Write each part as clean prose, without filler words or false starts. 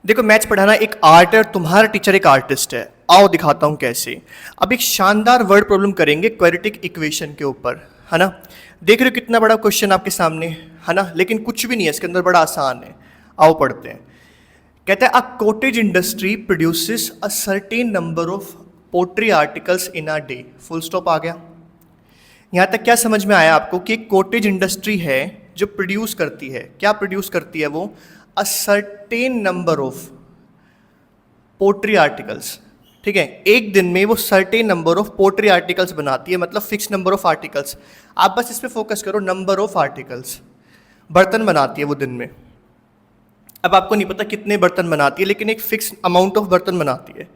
देखो मैथ्स पढ़ाना एक आर्ट है और तुम्हारा टीचर एक आर्टिस्ट है। आओ दिखाता हूँ कैसे। अब एक शानदार वर्ड प्रॉब्लम करेंगे क्वाड्रेटिक इक्वेशन के ऊपर, है ना। देख रहे हो कितना बड़ा क्वेश्चन आपके सामने, है ना, लेकिन कुछ भी नहीं है इसके अंदर, बड़ा आसान है। आओ पढ़ते हैं। कहता है a cottage industry produces a certain number of pottery articles in a day. Full stop आ गया। यहाँ तक क्या समझ में आया आपको कि एक कॉटेज इंडस्ट्री है जो प्रोड्यूस करती है, क्या प्रोड्यूस करती है वो, a certain number of pottery articles. ठीक है, एक दिन में वो certain number of pottery articles बनाती है, मतलब फिक्स नंबर ऑफ आर्टिकल्स। आप बस इस पे फोकस करो, नंबर ऑफ आर्टिकल्स। बर्तन बनाती है वो दिन में। अब आपको नहीं पता कितने बर्तन बनाती है, लेकिन एक फिक्स अमाउंट ऑफ बर्तन बनाती है।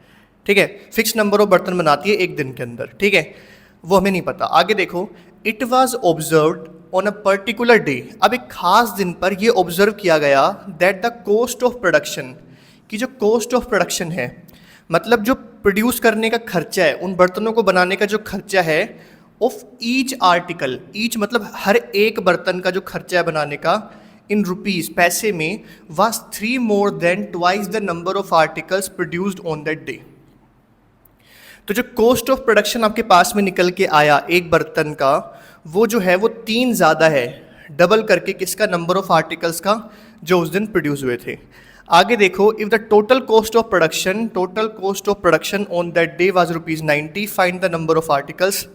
ठीक है, फिक्स नंबर ऑफ बर्तन बनाती है एक दिन के अंदर। ठीक है, वो हमें नहीं पता। आगे देखो, it was observed on a particular day. अब एक खास दिन पर ये ऑब्जर्व किया गया that the cost of production, की जो कॉस्ट ऑफ प्रोडक्शन है, मतलब जो प्रोड्यूस करने का खर्चा है, उन बर्तनों को बनाने का जो खर्चा है, ऑफ ईच आर्टिकल, ईच मतलब हर एक बर्तन का जो खर्चा है बनाने का, इन रुपीज़ पैसे में, was 3 more than twice the number of articles produced on that day. तो जो कॉस्ट ऑफ प्रोडक्शन आपके पास में निकल के आया एक बर्तन का, वो जो है वो 3 ज़्यादा है, डबल करके किसका, नंबर ऑफ आर्टिकल्स का जो उस दिन प्रोड्यूस हुए थे। आगे देखो, if the total cost of production on that day was ₹90, find the number of articles.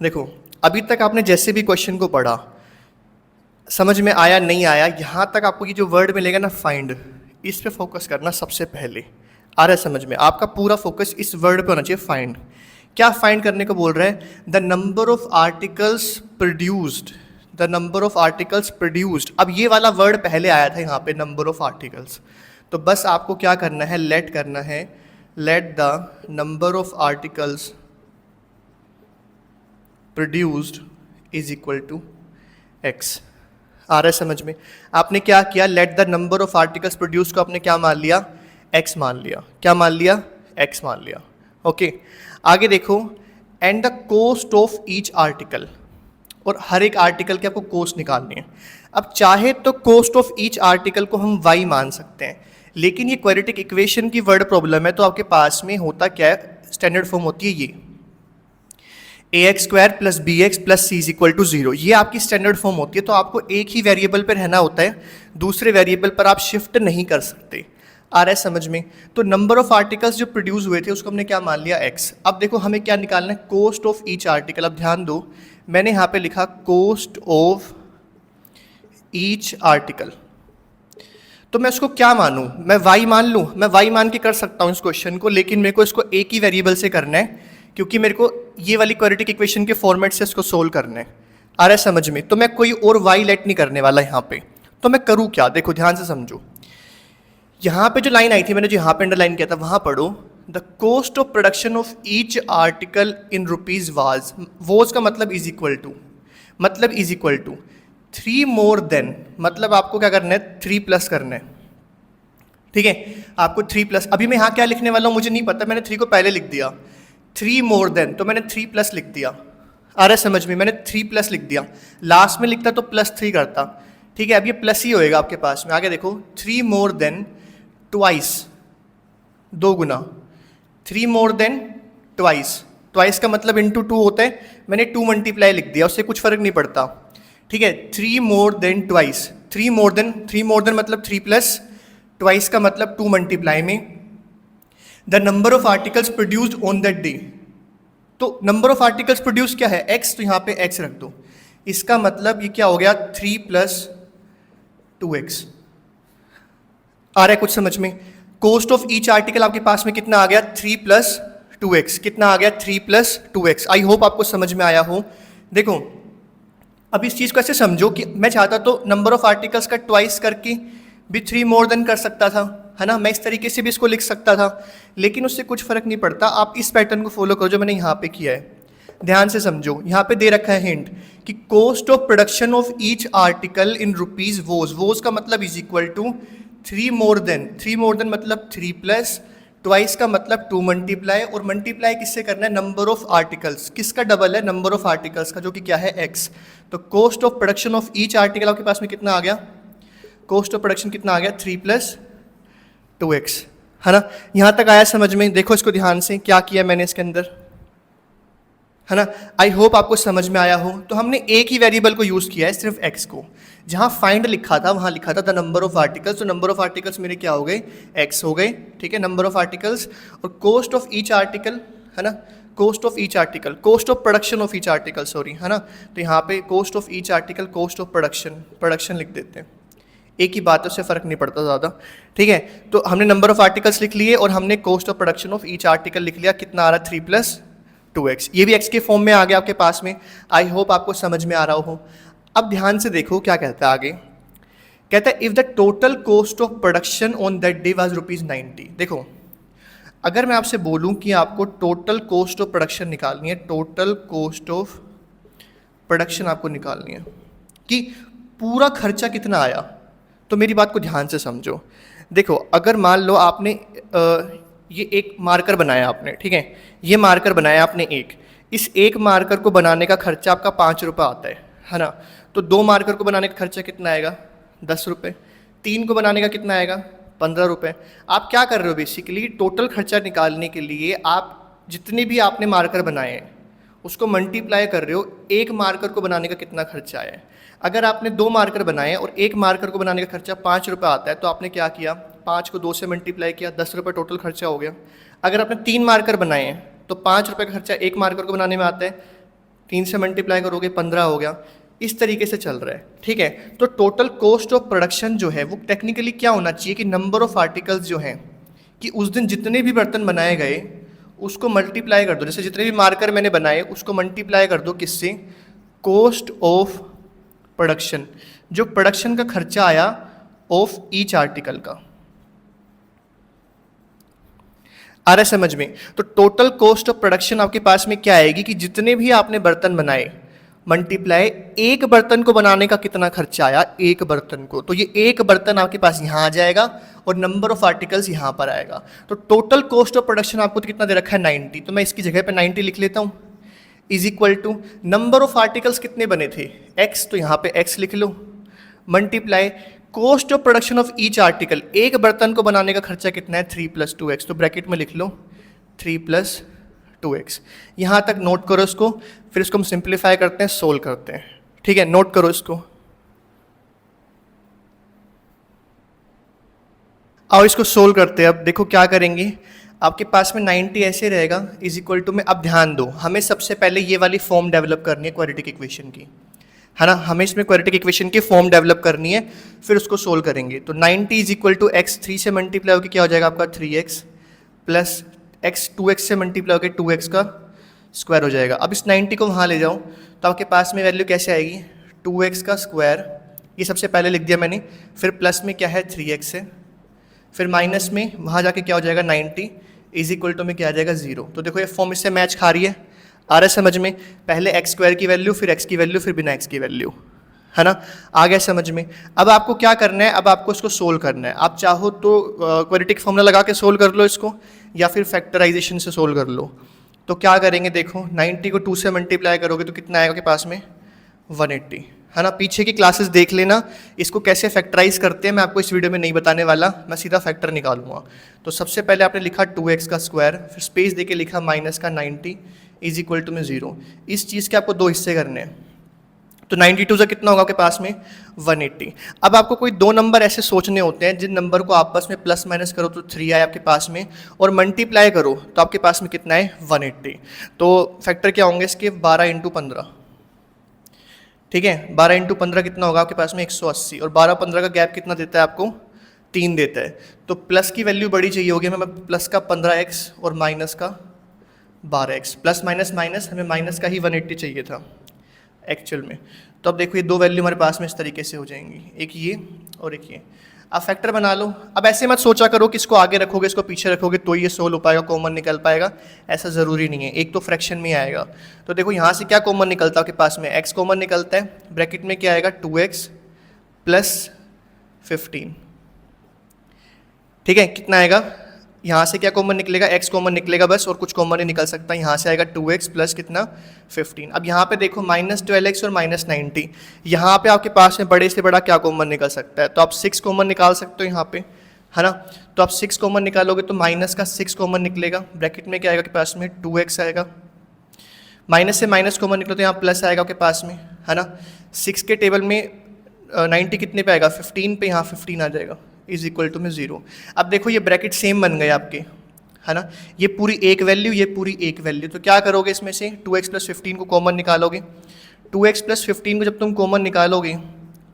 देखो अभी तक आपने जैसे भी क्वेश्चन को पढ़ा, समझ में आया नहीं आया, यहाँ तक आपको ये जो वर्ड मिलेगा ना फाइंड, इस पे फोकस करना सबसे पहले। आ रहा है समझ में? आपका पूरा फोकस इस वर्ड पे होना चाहिए, फाइंड। क्या फाइंड करने को बोल रहा है? The number of articles produced, the number of articles produced. अब ये वाला वर्ड पहले आया था यहाँ पे, नंबर ऑफ आर्टिकल्स। तो बस आपको क्या करना है, लेट करना है, let the number of articles produced is equal to X. आ रहा है समझ में? आपने क्या किया, let the number of articles produce को आपने क्या मान लिया, एक्स मान लिया। क्या मान लिया? एक्स मान लिया। ओके, आगे देखो, and the cost of each article, और हर एक आर्टिकल के आपको कॉस्ट निकालनी है। अब चाहे तो कॉस्ट ऑफ ईच आर्टिकल को हम वाई मान सकते हैं, लेकिन ये क्वाड्रेटिक इक्वेशन की वर्ड प्रॉब्लम है, तो आपके पास में होता क्या है, स्टैंडर्ड फॉर्म होती है ये ax² + bx + c = 0। ये आपकी स्टैंडर्ड फॉर्म होती है। तो आपको एक ही वेरिएबल पर रहना होता है, दूसरे वेरिएबल पर आप शिफ्ट नहीं कर सकते। आ रहा है समझ में? तो नंबर ऑफ आर्टिकल्स जो प्रोड्यूस हुए थे उसको हमने क्या मान लिया, x। अब देखो हमें क्या निकालना है, कॉस्ट ऑफ ईच आर्टिकल। अब ध्यान दो, मैंने यहाँ पे लिखा कॉस्ट ऑफ ईच आर्टिकल। तो मैं उसको क्या मानूँ, मैं y मान लूँ? मैं y मान के कर सकता हूँ इस क्वेश्चन को, लेकिन मेरे को इसको एक ही वेरिएबल से करना है, क्योंकि मेरे को ये वाली क्वाड्रेटिक इक्वेशन के फॉर्मेट से इसको सोल्व करना है। आ रहा है समझ में? तो मैं कोई और y लेट नहीं करने वाला यहाँ पे। तो मैं करूँ क्या, देखो ध्यान से समझो। यहाँ पे जो लाइन आई थी, मैंने जो यहाँ पे अंडरलाइन किया था, वहाँ पढ़ो, the cost of production of each article in rupees was का मतलब इज इक्वल टू, मतलब is equal to 3 more than, मतलब आपको क्या करना है, 3+ करना है। ठीक है, आपको 3+, अभी मैं यहाँ क्या लिखने वाला हूँ मुझे नहीं पता, मैंने 3 को पहले लिख दिया। 3 more than, तो मैंने 3+ लिख दिया। आ रहा है समझ में? मैंने 3+ लिख दिया, लास्ट में लिखता तो +3 करता। ठीक है, अब ये प्लस ही होएगा आपके पास में। आगे देखो, 3 more than ट्वाइस, 2 गुना, 3 more than ट्वाइस, ट्वाइस का मतलब इंटू 2 होता है, मैंने 2 मल्टीप्लाई लिख दिया, उससे कुछ फर्क नहीं पड़ता। ठीक है, 3 more than twice, 3 more than मतलब 3+, ट्वाइस का मतलब 2 मल्टीप्लाई में the number of articles produced on that day. तो नंबर ऑफ आर्टिकल्स प्रोड्यूस क्या है, x, तो यहाँ पे x रख दो। इसका मतलब ये क्या हो गया, 3 + 2x। आ रहा है कुछ समझ में? कॉस्ट ऑफ ईच आर्टिकल आपके पास में कितना आ गया, 3 + 2x। कितना आ गया, 3 + 2x। आई होप आपको समझ में आया हो। देखो अब इस चीज़ को ऐसे समझो कि मैं चाहता तो नंबर ऑफ आर्टिकल्स का ट्वाइस करके भी 3 more than कर सकता था, है ना, मैं इस तरीके से भी इसको लिख सकता था, लेकिन उससे कुछ फर्क नहीं पड़ता। आप इस पैटर्न को फॉलो करो जो मैंने यहाँ पे किया है। ध्यान से समझो, यहाँ पे दे रखा है हिंट कि cost of production of each article in rupees was का मतलब is equal to 3 more than मतलब 3+, ट्वाइस का मतलब 2 मल्टीप्लाई, और मल्टीप्लाई किससे करना है, नंबर ऑफ आर्टिकल्स। किसका डबल है, नंबर ऑफ आर्टिकल्स का, जो कि क्या है, x। तो cost of production of each article आपके पास में कितना आ गया, कॉस्ट ऑफ प्रोडक्शन कितना आ गया, 3+ 2x, है ना। यहाँ तक आया समझ में? देखो इसको ध्यान से, क्या किया मैंने इसके अंदर, है ना। आई होप आपको समझ में आया हो। तो हमने एक ही वेरिएबल को यूज़ किया है, सिर्फ x को। जहाँ फाइंड लिखा था वहाँ लिखा था द नंबर ऑफ आर्टिकल्स, तो नंबर ऑफ आर्टिकल्स मेरे क्या हो गए, x हो गए, ठीक है, नंबर ऑफ आर्टिकल्स। और कोस्ट ऑफ ईच आर्टिकल, है ना, cost of each article, cost of production of each article, sorry, है ना। तो यहाँ पे cost of each article, cost of production लिख देते हैं, एक ही बात है, उससे फ़र्क नहीं पड़ता ज़्यादा, ठीक है। तो हमने नंबर ऑफ आर्टिकल्स लिख लिए और हमने cost of production of each article लिख लिया। कितना आ रहा है, 3 + 2x। ये भी x के फॉर्म में आ गया आपके पास में। आई होप आपको समझ में आ रहा हो। अब ध्यान से देखो क्या कहता है आगे, कहता है if the total cost of production on that day was ₹90। देखो अगर मैं आपसे बोलूं कि आपको टोटल कॉस्ट ऑफ प्रोडक्शन निकालनी है, टोटल कॉस्ट ऑफ प्रोडक्शन आपको निकालनी है कि पूरा खर्चा कितना आया, तो मेरी बात को ध्यान से समझो। देखो अगर मान लो आपने ये एक मार्कर बनाया आपने, ठीक है, ये मार्कर बनाया आपने एक, इस एक मार्कर को बनाने का खर्चा आपका 5 रुपये आता है ना। तो 2 मार्कर को बनाने का खर्चा कितना आएगा, 10 रुपये। 3 को बनाने का कितना आएगा, 15 रुपये। आप क्या कर रहे हो, बेसिकली टोटल खर्चा निकालने के लिए आप जितने भी आपने मार्कर बनाए हैं उसको मल्टीप्लाई कर रहे हो, एक मार्कर को बनाने का कितना खर्चा आया है। अगर आपने 2 मार्कर बनाए और एक मार्कर को बनाने का खर्चा 5 रुपये आता है, तो आपने क्या किया, 5 को 2 से मल्टीप्लाई किया, 10 रुपये टोटल खर्चा हो गया। अगर आपने 3 मार्कर बनाए हैं तो 5 रुपये का खर्चा एक मार्कर को बनाने में आता है, 3 से मल्टीप्लाई करोगे 15 हो गया। इस तरीके से चल रहा है, ठीक है। तो टोटल कॉस्ट ऑफ प्रोडक्शन जो है वो टेक्निकली क्या होना चाहिए कि नंबर ऑफ आर्टिकल्स जो हैं, कि उस दिन जितने भी बर्तन बनाए गए उसको मल्टीप्लाई कर दो। जैसे जितने भी मार्कर मैंने बनाए उसको मल्टीप्लाई कर दो किससे, कॉस्ट ऑफ प्रोडक्शन, जो प्रोडक्शन का खर्चा आया ऑफ ईच आर्टिकल का। आ रहा है समझ में? तो टोटल कॉस्ट ऑफ प्रोडक्शन आपके पास में क्या आएगी कि जितने भी आपने बर्तन बनाए मल्टीप्लाई एक बर्तन को बनाने का कितना खर्चा आया, एक बर्तन को। तो ये एक बर्तन आपके पास यहाँ आ जाएगा और नंबर ऑफ आर्टिकल्स यहाँ पर आएगा। तो टोटल कॉस्ट ऑफ प्रोडक्शन आपको तो कितना दे रखा है, 90। तो मैं इसकी जगह पे 90 लिख लेता हूँ, is equal to number of articles कितने बने थे, x, तो यहाँ पे x लिख लो, multiply cost of production of each article, एक बर्तन को बनाने का खर्चा कितना है, 3 + 2x। तो ब्रैकेट में लिख लो 3 + 2x। यहाँ तक नोट करो इसको, फिर इसको हम सिंप्लीफाई करते हैं, सोल्व करते हैं, ठीक है। नोट करो इसको, आओ इसको सोल्व करते हैं। अब देखो क्या करेंगे, आपके पास में 90 ऐसे रहेगा, इज इक्वल टू में। अब ध्यान दो, हमें सबसे पहले ये वाली फॉर्म डेवलप करनी है क्वाड्रेटिक इक्वेशन की, है ना। हमें इसमें क्वाड्रेटिक इक्वेशन की फॉर्म डेवलप करनी है, फिर उसको सोल्व करेंगे। तो 90 इज इक्वल टू x, 3 से मल्टीप्लाई होकर क्या हो जाएगा आपका 3x प्लस x, 2x से मल्टीप्लाई होकर 2x का स्क्वायर हो जाएगा। अब इस 90 को वहाँ ले जाओ तो आपके पास में वैल्यू कैसे आएगी, 2x का स्क्वायर, ये सबसे पहले लिख दिया मैंने, फिर प्लस में क्या है 3x है, फिर माइनस में वहाँ जाके क्या हो जाएगा 90 इज इक्वल टू में क्या आ जाएगा 0। तो देखो ये फॉर्म इससे मैच खा रही है, आ रहा है समझ में। पहले x स्क्वायर की वैल्यू, फिर x की वैल्यू, फिर बिना x की वैल्यू, है ना। आ गया समझ में। अब आपको क्या करना है, अब आपको इसको सोल्व करना है। आप चाहो तो क्वाड्रेटिक फॉर्मूला लगा के सोल्व कर लो इसको, या फिर फैक्टराइजेशन से सोल्व कर लो। तो क्या करेंगे, देखो 90 को 2 से मल्टीप्लाई करोगे तो कितना आएगा आपके पास में 180, है ना। पीछे की क्लासेस देख लेना, इसको कैसे फैक्टराइज करते हैं मैं आपको इस वीडियो में नहीं बताने वाला, मैं सीधा फैक्टर निकालूंगा। तो सबसे पहले आपने लिखा 2x का स्क्वायर, फिर स्पेस देके लिखा माइनस का 90 इज इक्वल टू में 0। इस चीज़ के आपको 2 हिस्से करने हैं, तो 92 से कितना होगा आपके पास में 180। अब आपको कोई 2 नंबर ऐसे सोचने होते हैं जिन नंबर को आपस में प्लस माइनस करो तो 3 आए आपके पास में, और मल्टीप्लाई करो तो आपके पास में कितना है 180। तो फैक्टर क्या होंगे इसके, 12 × 15, ठीक है। 12 × 15 कितना होगा आपके पास में 180, और 12-15 का गैप कितना देता है आपको, 3 देता है। तो प्लस की वैल्यू बड़ी चाहिए होगी हमें, प्लस का 15x और माइनस का 12x, प्लस माइनस माइनस, हमें माइनस का ही 180 चाहिए था एक्चुअल में। तो अब देखो ये 2 वैल्यू हमारे पास में इस तरीके से हो जाएंगी, एक ये और एक ये। आप फैक्टर बना लो। अब ऐसे मत सोचा करो कि इसको आगे रखोगे इसको पीछे रखोगे तो ये सोल्व हो पाएगा, कॉमन निकल पाएगा, ऐसा ज़रूरी नहीं है। एक तो फ्रैक्शन में आएगा। तो देखो यहाँ से क्या कॉमन निकलता है आपके पास में, x कॉमन निकलता है, ब्रैकेट में क्या आएगा 2x + 15, ठीक है। कितना आएगा, यहाँ से क्या कॉमन निकलेगा, x कॉमन निकलेगा बस, और कुछ कॉमन नहीं निकल सकता। यहाँ से आएगा 2x + कितना 15। अब यहाँ पे देखो -12x और -90, यहाँ पे आपके पास में बड़े से बड़ा क्या कॉमन निकल सकता है, तो आप 6 कॉमन निकाल सकते हो यहाँ पे। है ना। तो आप 6 कॉमन निकालोगे तो माइनस का 6 कॉमन निकलेगा, ब्रैकेट में क्या आएगा आपके पास में 2x आएगा, माइनस से माइनस कॉमन निकलो तो यहाँ प्लस आएगा आपके पास में, है ना। 6 के टेबल में 90 कितने पे आएगा 15 पे, यहाँ 15 आ जाएगा, इज इक्वल टू में 0। अब देखो ये ब्रैकेट सेम बन गए आपके, है ना, ये पूरी एक वैल्यू, ये पूरी एक वैल्यू। तो क्या करोगे इसमें से 2x प्लस 15 को कॉमन निकालोगे, 2x प्लस 15 को जब तुम कॉमन निकालोगे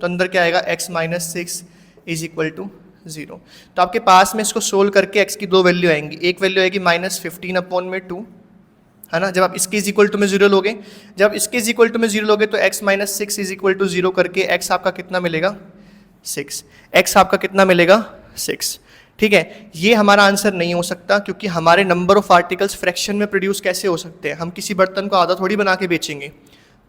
तो अंदर क्या आएगा x minus 6 is equal to 0। तो आपके पास में इसको सोल्व करके x की दो वैल्यू आएंगी, एक वैल्यू आएगी माइनस 15 अपॉन में 2, है ना। जब आप इसके इज इक्वल टू में 0 लोगे, जब इसके इज इक्वल टू में 0 लोगे तो x minus 6 is equal to 0 करके x आपका कितना मिलेगा 6, x आपका कितना मिलेगा 6। ठीक है, ये हमारा आंसर नहीं हो सकता क्योंकि हमारे नंबर ऑफ आर्टिकल्स फ्रैक्शन में प्रोड्यूस कैसे हो सकते हैं। हम किसी बर्तन को आधा थोड़ी बना के बेचेंगे,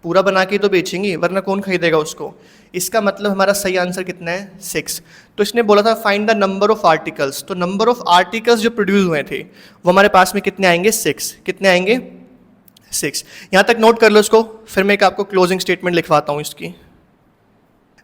पूरा बना के तो बेचेंगे, वरना कौन खरीदेगा उसको। इसका मतलब हमारा सही आंसर कितना है 6। तो इसने बोला था find the number of articles, तो नंबर ऑफ आर्टिकल्स जो प्रोड्यूस हुए थे वो हमारे पास में कितने आएंगे 6। कितने आएंगे 6। यहाँ तक नोट कर लो इसको, फिर मैं आपको क्लोजिंग स्टेटमेंट लिखवाता हूँ इसकी।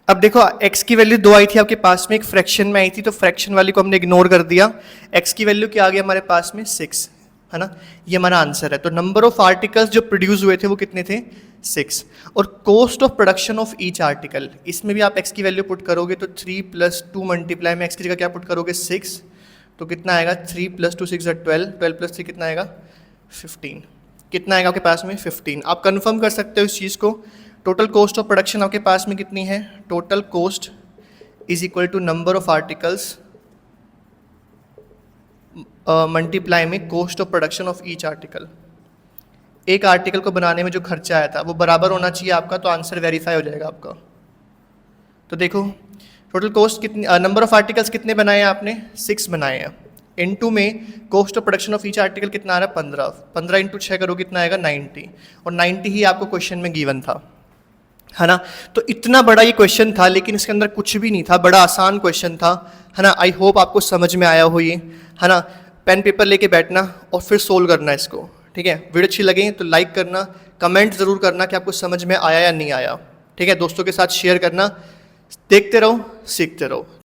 अब देखो x की वैल्यू 2 आई थी आपके पास में, एक फ्रैक्शन में आई थी, तो फ्रैक्शन वाली को हमने इग्नोर कर दिया। x की वैल्यू क्या आ गया हमारे पास में 6, है ना, ये हमारा आंसर है। तो नंबर ऑफ आर्टिकल्स जो प्रोड्यूस हुए थे वो कितने थे 6। और cost of production of each article, इसमें भी आप x की वैल्यू पुट करोगे तो 3 + 2 मल्टीप्लाई में x की जगह क्या पुट करोगे 6, तो कितना आएगा 3 + 2 6 12, 12 + 3 कितना आएगा 15। कितना आएगा आपके पास में 15। आप कंफर्म कर सकते हो इस चीज़ को। टोटल कॉस्ट ऑफ प्रोडक्शन आपके पास में कितनी है, total cost is equal to number of articles multiply में cost of production of each article. एक आर्टिकल को बनाने में जो खर्चा आया था वो बराबर होना चाहिए आपका, तो आंसर वेरीफाई हो जाएगा आपका। तो देखो टोटल कॉस्ट कितनी, नंबर ऑफ आर्टिकल्स कितने बनाए हैं आपने 6 बनाए हैं। इनटू में cost of production of each article कितना आ रहा है 15, 15 इंटू 6 करो कितना आएगा 90, और 90 ही आपको क्वेश्चन में गिवन था, है ना। तो इतना बड़ा ये क्वेश्चन था लेकिन इसके अंदर कुछ भी नहीं था, बड़ा आसान क्वेश्चन था, है ना। आई होप आपको समझ में आया हो ये, है ना। पेन पेपर लेके बैठना और फिर सोल्व करना इसको, ठीक है। वीडियो अच्छी लगे तो लाइक करना, कमेंट ज़रूर करना कि आपको समझ में आया या नहीं आया, ठीक है। दोस्तों के साथ शेयर करना। देखते रहो, सीखते रहो।